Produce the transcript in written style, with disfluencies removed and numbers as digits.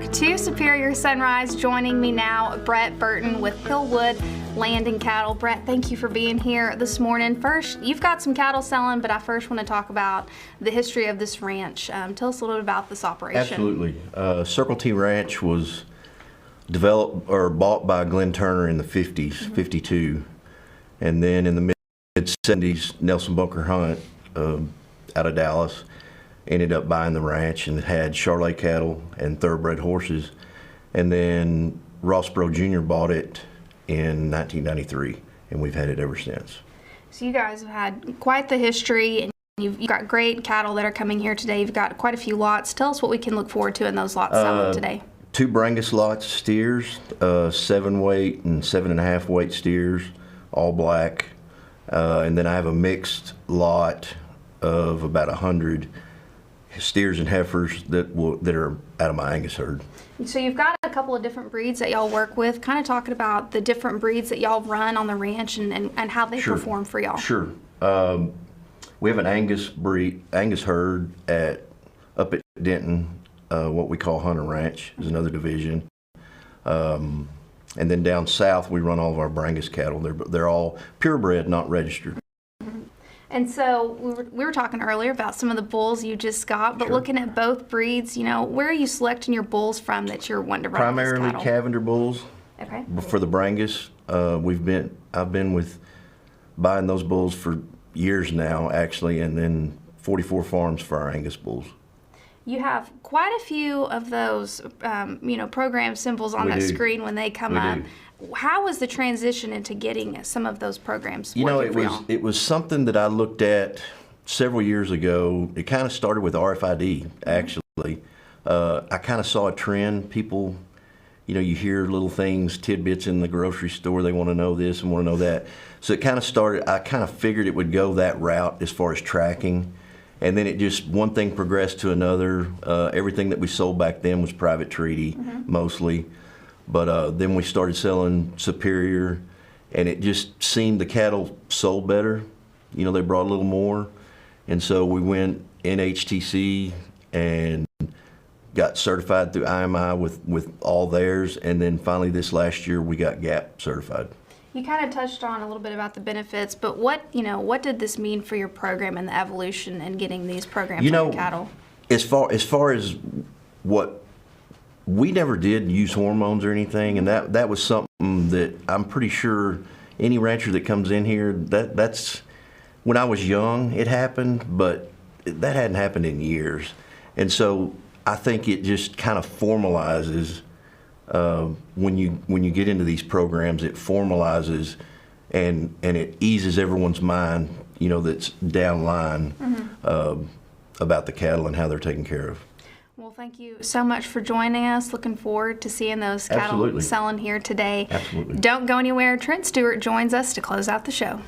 back to Superior Sunrise. Joining me now, Brett Burton with Hillwood Land Cattle. Brett, thank you for being here this morning. First, you've got some cattle selling, but I first want to talk about the history of this ranch. Tell us a little bit about this operation. Absolutely. Circle T Ranch was developed or bought by Glenn Turner in the 50s, 52. And then in the mid-70s, Nelson Bunker Hunt out of Dallas ended up buying the ranch and had Charolais cattle and thoroughbred horses. And then Ross Perot Jr. bought it in 1993, and we've had it ever since. So you guys have had quite the history, and you've got great cattle that are coming here today. You've got quite a few lots. Tell us what we can look forward to in those lots selling today. 2 Brangus lots of steers, 7-weight and 7.5-weight steers, all black. And then I have a mixed lot of about 100 steers and heifers that are out of my Angus herd. So you've got a couple of different breeds that y'all work with. Kind of talking about the different breeds that y'all run on the ranch and how they perform for y'all. Sure. We have an Angus herd up at Denton, what we call Hunter Ranch is another division. And then down south we run all of our Brangus cattle. They're all purebred, not registered. And so we were talking earlier about some of the bulls you just got, but looking at both breeds, you know, where are you selecting your bulls from that you're wanting to run? Primarily Cavender bulls. Okay. For the Brangus, I've been with buying those bulls for years now, actually, and then 44 farms for our Angus bulls. You have quite a few of those, program symbols on that screen when they come up. How was the transition into getting some of those programs? It was something that I looked at several years ago. It kind of started with RFID, actually. I kind of saw a trend. People, you hear little things, tidbits in the grocery store. They want to know this and want to know that. So it kind of started. I kind of figured it would go that route as far as tracking. And then it just, one thing progressed to another. Everything that we sold back then was private treaty, mostly. But then we started selling Superior, and it just seemed the cattle sold better. They brought a little more. And so we went NHTC and got certified through IMI with all theirs. And then finally this last year we got GAP certified. You kind of touched on a little bit about the benefits, but what did this mean for your program and the evolution and getting these programs on your cattle? As far as what, we never did use hormones or anything, and that was something that I'm pretty sure any rancher that comes in here, that's when I was young it happened, but that hadn't happened in years. And so I think it just kind of formalizes when you get into these programs, it formalizes and it eases everyone's mind, that's down line about the cattle and how they're taken care of. Well, thank you so much for joining us. Looking forward to seeing those cattle selling here today. Absolutely. Don't go anywhere. Trent Stewart joins us to close out the show.